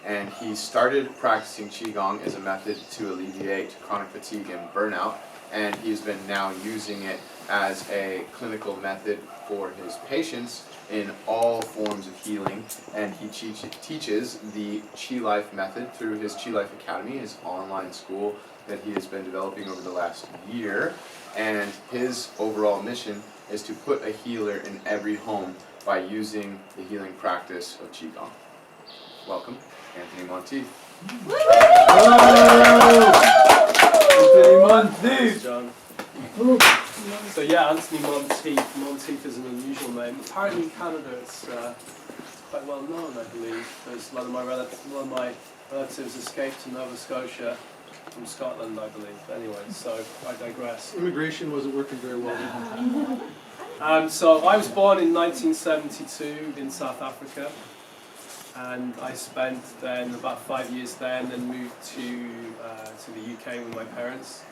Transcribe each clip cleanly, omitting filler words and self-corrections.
and he started practicing Qigong as a method to alleviate chronic fatigue and burnout, and he's been now using it as a clinical method for his patients in all forms of healing, and he teaches the Qi Life method through his Qi Life Academy, his online school that he has been developing over the last year, and his overall mission is to put a healer in every home by using the healing practice of Qigong. Welcome, Anthony Monteith. Anthony Monteith! John. So yeah, Anthony Monteith. Monteith is an unusual name. Apparently in Canada it's quite well known, I believe. There's a lot of my relatives escaped to Nova Scotia from Scotland, I believe. Anyway, so I digress. Immigration wasn't working very well. So I was born in 1972 in South Africa, and I spent then about 5 years there, and then moved to the UK with my parents,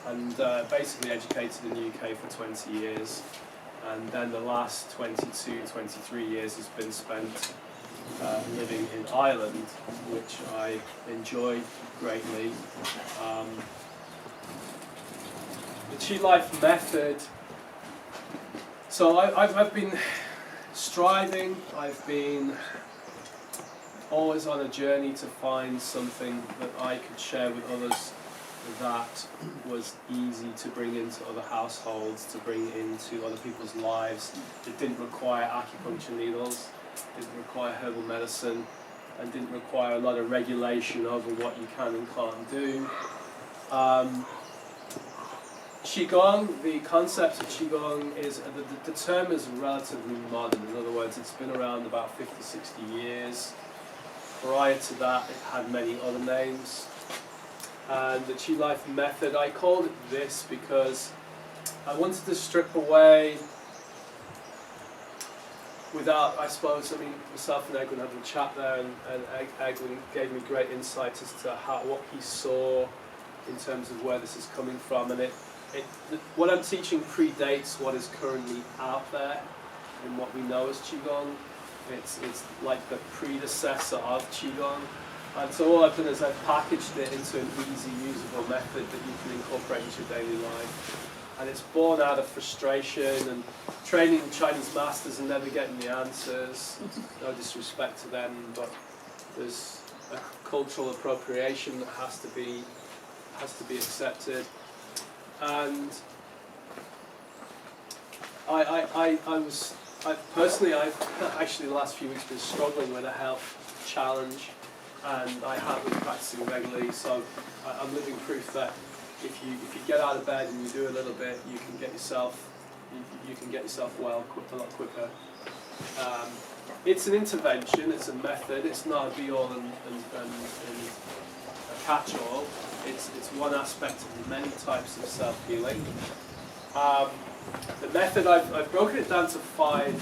and basically educated in the UK for 20 years, and then the last 22, 23 years has been spent living in Ireland, which I enjoyed greatly. The Qi Life method. So I've been striving, I've been always on a journey to find something that I could share with others that was easy to bring into other households, to bring into other people's lives. It didn't require acupuncture needles, didn't require herbal medicine, and didn't require a lot of regulation over what you can and can't do. Qigong, the concept of Qigong is, the term is relatively modern. In other words, it's been around about 50, 60 years. Prior to that, it had many other names. And the Qi Life method, I called it this because I wanted to strip away, without, I suppose, I mean, myself and Edwin had a chat there, and Edwin gave me great insight as to what he saw in terms of where this is coming from. And what I'm teaching predates what is currently out there in what we know as Qigong. It's like the predecessor of Qigong. And so all I've done is I've packaged it into an easy, usable method that you can incorporate into your daily life. And it's born out of frustration and training Chinese masters and never getting the answers. No disrespect to them, but there's a cultural appropriation that has to be accepted. And I've actually the last few weeks been struggling with a health challenge, and I have been practicing regularly. So I'm living proof that if you get out of bed and you do a little bit, you can get yourself well a lot quicker. It's an intervention, it's a method, it's not a be-all and a catch-all. It's one aspect of the many types of self-healing. The method, I've broken it down to five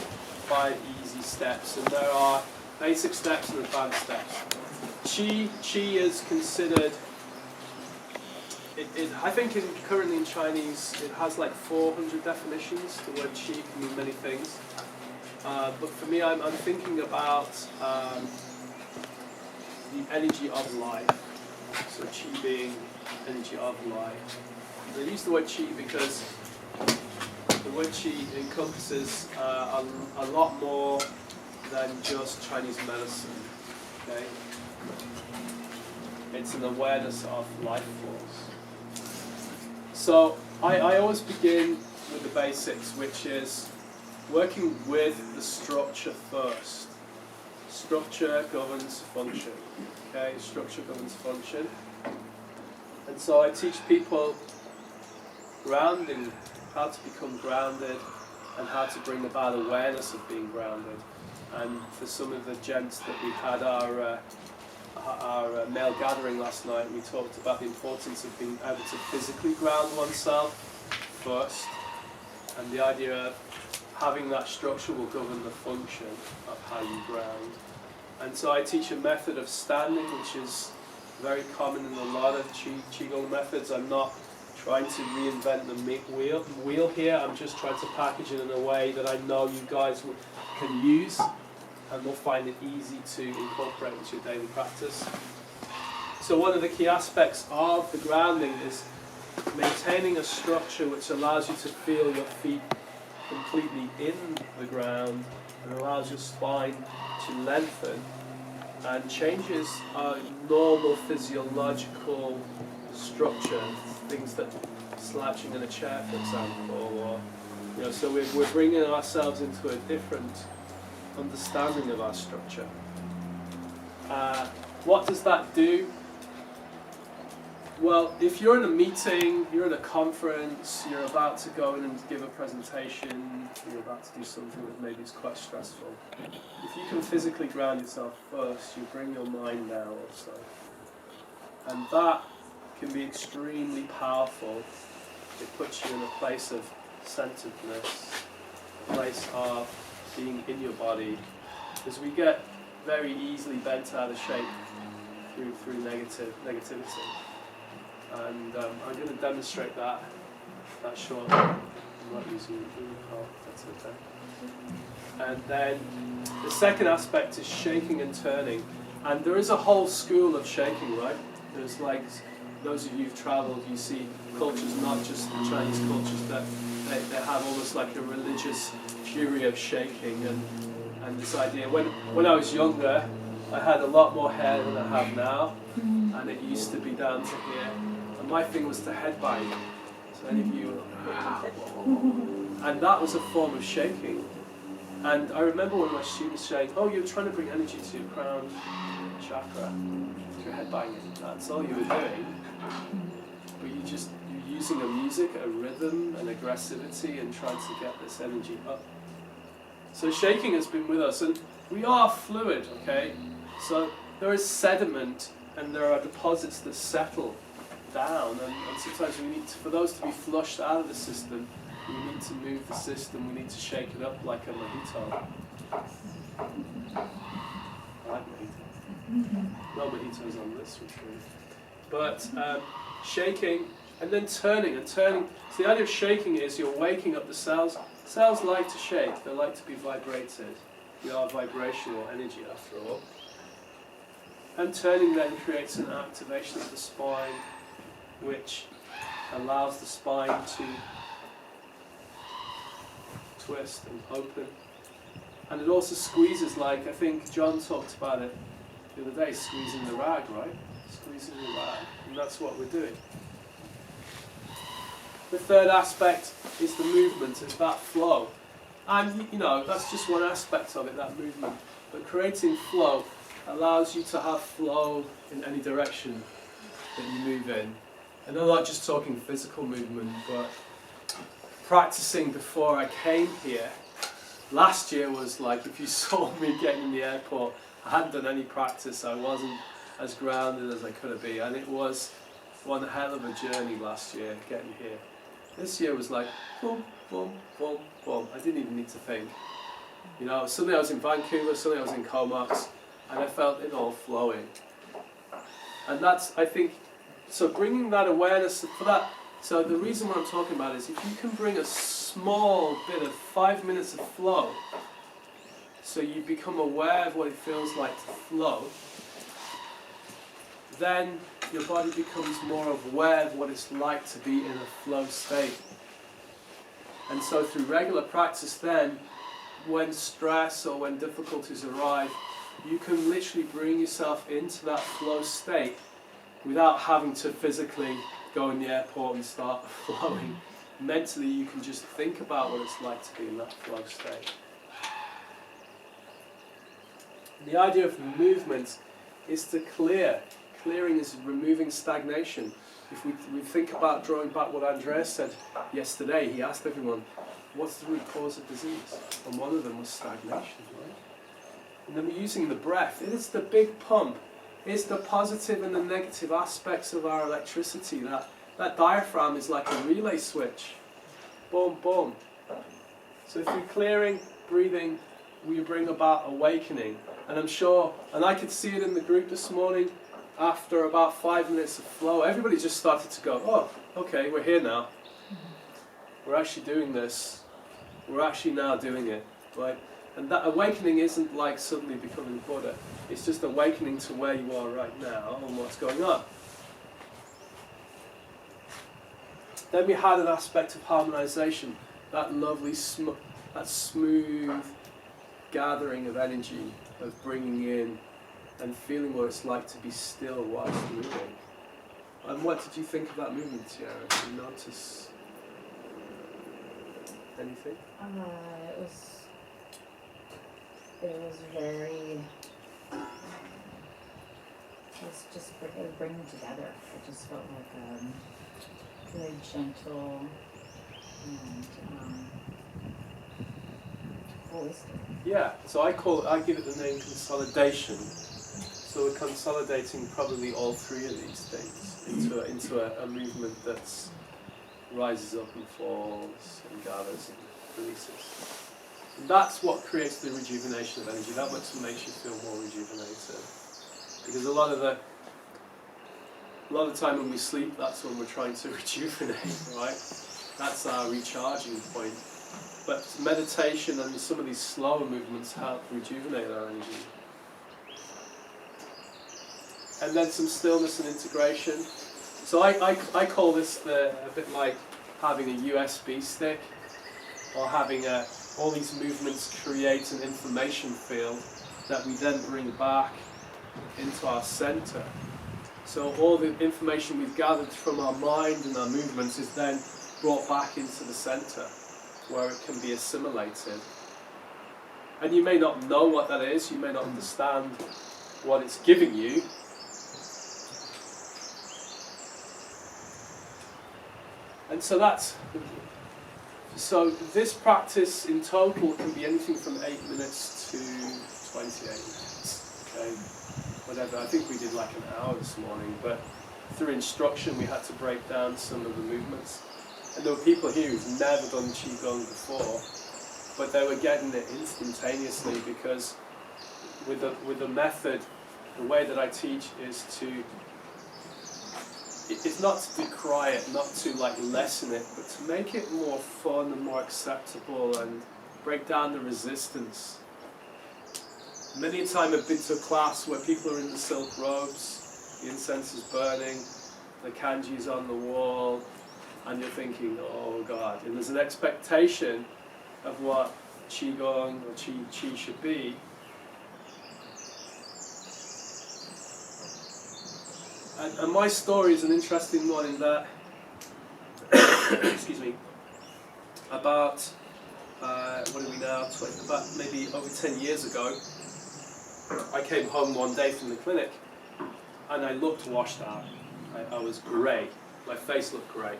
easy steps, and there are basic steps and advanced steps. Qi is considered, I think currently in Chinese it has like 400 definitions. The word Qi can mean many things. But for me, I'm thinking about the energy of life. So Qi being energy of life. I use the word Qi because the word Qi encompasses a lot more than just Chinese medicine. Okay? It's an awareness of life force. So I always begin with the basics, which is working with the structure first. Structure governs function. Okay, structure governs function. And so I teach people grounding, how to become grounded, and how to bring about awareness of being grounded. And for some of the gents that we had our male gathering last night, we talked about the importance of being able to physically ground oneself first, and the idea of having that structure will govern the function of how you ground. And so I teach a method of standing, which is very common in a lot of Qigong methods. I'm not trying to reinvent the wheel here. I'm just trying to package it in a way that I know you guys can use. and will find it easy to incorporate into your daily practice. So one of the key aspects of the grounding is maintaining a structure which allows you to feel your feet completely in the ground and allows your spine to lengthen and changes our normal physiological structure, things that slouching in a chair, for example, or so we're bringing ourselves into a different understanding of our structure. What does that do? Well, if you're in a meeting, you're in a conference, you're about to go in and give a presentation, you're about to do something that maybe is quite stressful. If you can physically ground yourself first, you bring your mind down also. And that can be extremely powerful. It puts you in a place of centeredness, a place of being in your body, because we get very easily bent out of shape through negativity. And I'm going to demonstrate that shortly. I'm not using that's okay. And then the second aspect is shaking and turning. And there is a whole school of shaking, right? There's like, those of you who've travelled, you see cultures, not just the Chinese cultures, that they have almost like a religious fury of shaking and this idea. When I was younger, I had a lot more hair than I have now, and it used to be down to here. And my thing was to headbang. So any of you, and that was a form of shaking. And I remember one of my students saying, "Oh, you're trying to bring energy to your crown chakra. You're headbanging. That's all you were doing. But you're using a music, a rhythm, an aggressivity, and trying to get this energy up." So shaking has been with us, and we are fluid, okay? So there is sediment, and there are deposits that settle down, and sometimes we need to, for those to be flushed out of the system, we need to move the system, we need to shake it up like a mojito. I like mojito. No mojitos on this retreat. But shaking and then turning and turning. So the idea of shaking is you're waking up the cells. Cells like to shake, they like to be vibrated. We are vibrational energy after all. And turning then creates an activation of the spine, which allows the spine to twist and open. And it also squeezes, like I think John talked about it the other day, squeezing the rag, right? Squeezing the rag, and that's what we're doing. The third aspect is the movement, it's that flow. And that's just one aspect of it, that movement. But creating flow allows you to have flow in any direction that you move in. And I'm not just talking physical movement, but practicing before I came here. Last year was like, if you saw me getting in the airport, I hadn't done any practice, I wasn't as grounded as I could have been, and it was one hell of a journey last year getting here. This year was like, boom, boom, boom, boom. I didn't even need to think. Suddenly I was in Vancouver, suddenly I was in Comox, and I felt it all flowing. And that's, I think, so bringing that awareness for that. So the reason what I'm talking about is if you can bring a small bit of 5 minutes of flow, so you become aware of what it feels like to flow, then your body becomes more aware of what it's like to be in a flow state. And so through regular practice then, when stress or when difficulties arrive, you can literally bring yourself into that flow state without having to physically go in the airport and start flowing. Mentally you can just think about what it's like to be in that flow state. The idea of movement is to clear. Clearing is removing stagnation. If we think about drawing back what Andreas said yesterday, he asked everyone, what's the root cause of disease? And one of them was stagnation, right? And then we're using the breath. It is the big pump. It's the positive and the negative aspects of our electricity. That diaphragm is like a relay switch. Boom, boom. So through clearing, breathing, we bring about awakening. And I'm sure, and I could see it in the group this morning, after about 5 minutes of flow, everybody just started to go, oh, okay, we're here now. We're actually doing this. We're actually now doing it, right? And that awakening isn't like suddenly becoming Buddha. It's just awakening to where you are right now and what's going on. Then we had an aspect of harmonization, that lovely, that smooth gathering of energy, of bringing in and feeling what it's like to be still whilst moving. And what did you think of that movement, Tiara? Did you notice anything? It was very, it was bringing together. It just felt like very gentle and holistic. Yeah, so I give it the name consolidation. So we're consolidating probably all three of these things into a movement that's rises up and falls and gathers and releases. And that's what creates the rejuvenation of energy. That what makes you feel more rejuvenated. Because a lot of the time when we sleep, that's when we're trying to rejuvenate, right? That's our recharging point. But meditation and some of these slower movements help rejuvenate our energy. And then some stillness and integration. So I call this a bit like having a USB stick, or having all these movements create an information field that we then bring back into our center. So all the information we've gathered from our mind and our movements is then brought back into the center, where it can be assimilated. And you may not know what that is, you may not understand what it's giving you. And so this practice in total can be anything from 8 minutes to 28 minutes, okay? Whatever, I think we did like an hour this morning, but through instruction we had to break down some of the movements. And there were people here who've never done Qigong before, but they were getting it instantaneously, because with the method, the way that I teach is it's not to decry it, not to like lessen it, but to make it more fun and more acceptable and break down the resistance. Many a time I've been to a class where people are in the silk robes, the incense is burning, the kanji's on the wall, and you're thinking, oh God, and there's an expectation of what Qigong or Qi should be. And my story is an interesting one in that, excuse me, about, what are we now, about maybe over 10 years ago, I came home one day from the clinic and I looked washed out. I was grey, my face looked grey.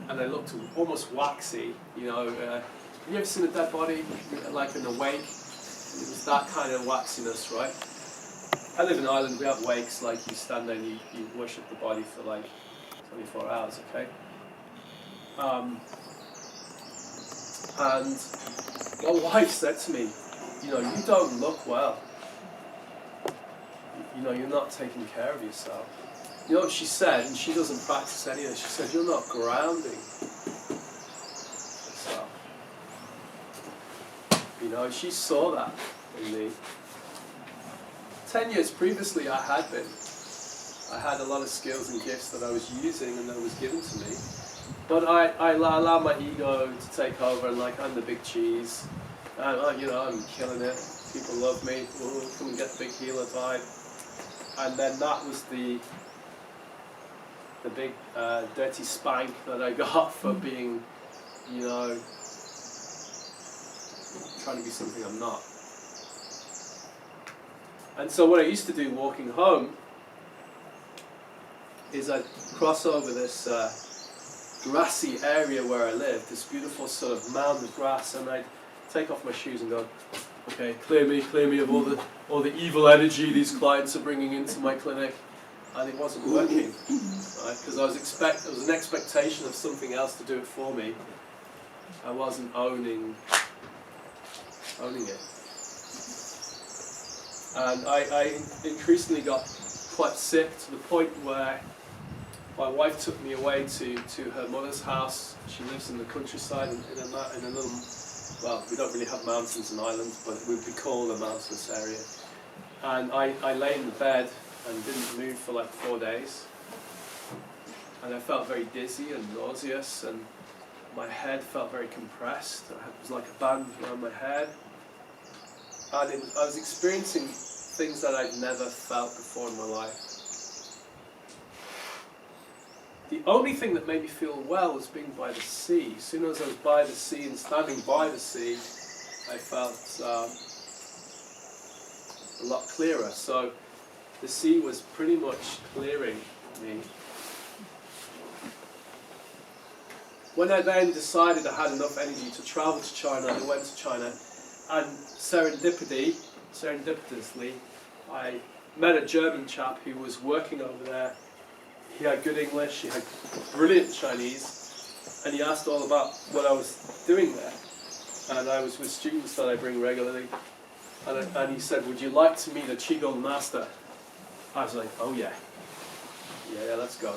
And I looked almost waxy, you know. Have you ever seen a dead body, like in a wake? It was that kind of waxiness, right? I live in Ireland, we have wakes, like you stand there and you worship the body for like 24 hours, okay? And my wife said to me, you know, you don't look well. You know, you're not taking care of yourself. You know what she said, and she doesn't practice any of this, she said, you're not grounding yourself. You know, she saw that in me. 10 years previously I had been. I had a lot of skills and gifts that I was using and that was given to me. But I allowed my ego to take over, and like, I'm the big cheese. And, you know, I'm killing it. People love me. Ooh, come and get the big healer vibe. And then that was the big dirty spank that I got for being, you know, trying to be something I'm not. And so what I used to do walking home is I'd cross over this grassy area where I lived, this beautiful sort of mound of grass, and I'd take off my shoes and go, okay, clear me of all the evil energy these clients are bringing into my clinic. And it wasn't working, right? Because there was an expectation of something else to do it for me. I wasn't owning it. And I increasingly got quite sick, to the point where my wife took me away to her mother's house. She lives in the countryside in a little well, we don't really have mountains and islands, but it would be called a mountainous area. And I lay in the bed and didn't move for like 4 days. And I felt very dizzy and nauseous, and my head felt very compressed. It was like a band around my head. And I was experiencing things that I'd never felt before in my life. The only thing that made me feel well was being by the sea. As soon as I was by the sea and standing by the sea, I felt a lot clearer. So the sea was pretty much clearing me. When I then decided I had enough energy to travel to China, I went to China, and serendipitously, I met a German chap who was working over there. He had good English, he had brilliant Chinese, and he asked all about what I was doing there. And I was with students that I bring regularly, and he said, "Would you like to meet a Qigong master?" I was like, "Oh yeah, let's go."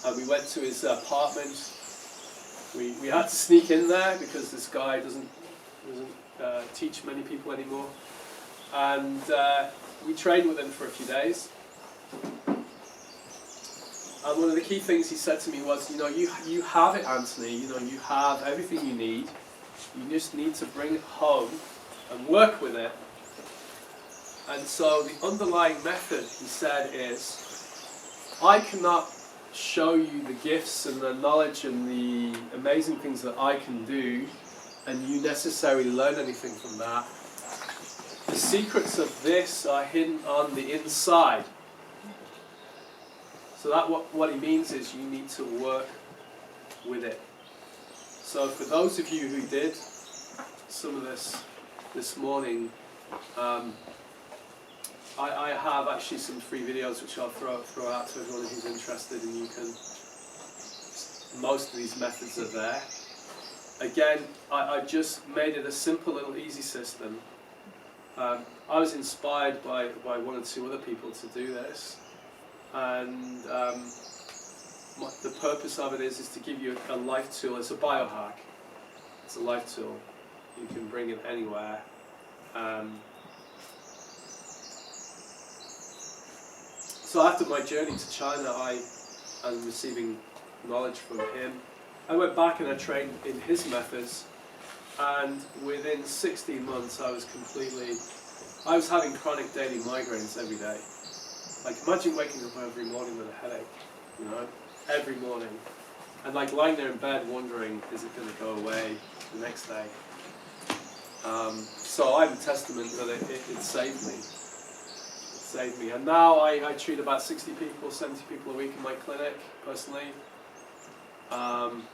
And we went to his apartment. We had to sneak in there because this guy doesn't teach many people anymore. And we trained with him for a few days. And one of the key things he said to me was, you have it, Anthony. You have everything you need. You just need to bring it home and work with it. And so the underlying method, he said, is I cannot show you the gifts and the knowledge and the amazing things that I can do, and you necessarily learn anything from that. The secrets of this are hidden on the inside. So that what he means is you need to work with it. So for those of you who did some of this morning, I have actually some free videos which I'll throw out to everyone who's interested, and you can. Most of these methods are there. Again, I just made it a simple little easy system. I was inspired by one or two other people to do this, and the purpose of it is to give you a life tool. It's a biohack. It's a life tool. You can bring it anywhere. So after my journey to China, I am receiving knowledge from him. I went back and I trained in his methods, and within 16 months I was having chronic daily migraines every day. Like, imagine waking up every morning with a headache, every morning. And like lying there in bed wondering, is it going to go away the next day? So I'm a testament that it saved me. And now I treat about 60 people, 70 people a week in my clinic, personally. And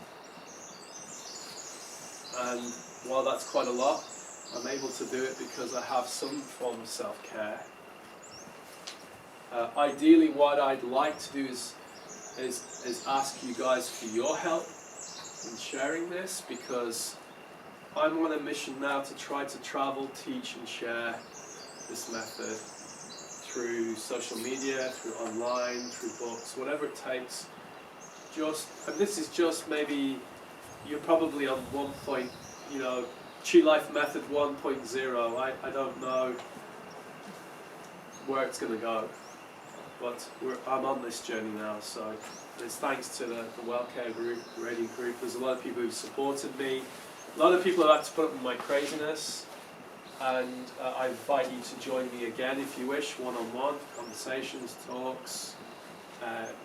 while that's quite a lot, I'm able to do it because I have some form of self-care. Ideally, what I'd like to do is ask you guys for your help in sharing this, because I'm on a mission now to try to travel, teach and share this method through social media, through online, through books, whatever it takes. And this is just maybe, you're probably on 1 Chi Life Method 1.0. I don't know where it's going to go, but I'm on this journey now, so it's thanks to the WellCare group, the Radiant group. There's a lot of people who've supported me. A lot of people have had to put up with my craziness, and I invite you to join me again if you wish, one-on-one, conversations, talks.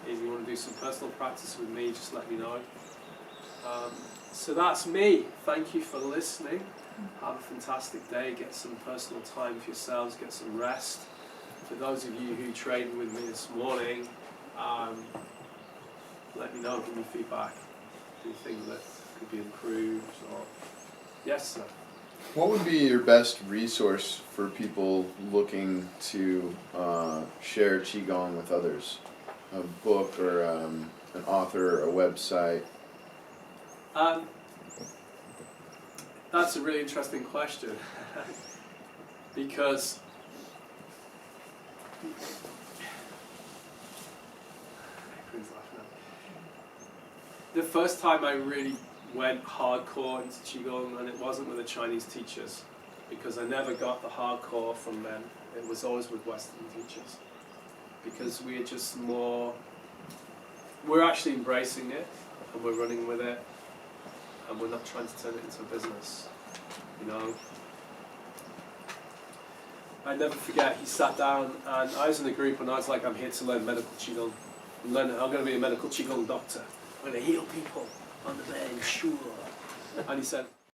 If you want to do some personal practice with me, just let me know. So that's me. Thank you for listening. Have a fantastic day. Get some personal time for yourselves. Get some rest. For those of you who trained with me this morning, let me know. Give me feedback. Anything that could be improved. Or yes, sir. What would be your best resource for people looking to share Qigong with others? A book or an author or a website? That's a really interesting question because the first time I really went hardcore into Qigong, and it wasn't with the Chinese teachers, because I never got the hardcore from them. It was always with Western teachers, because we're just more, we're actually embracing it, and we're running with it, and we're not trying to turn it into a business, you know. I never forget, he sat down, and I was in a group, and I was like, I'm here to learn medical Qigong. I'm going to be a medical Qigong doctor. I'm going to heal people on the bed, sure. And he said,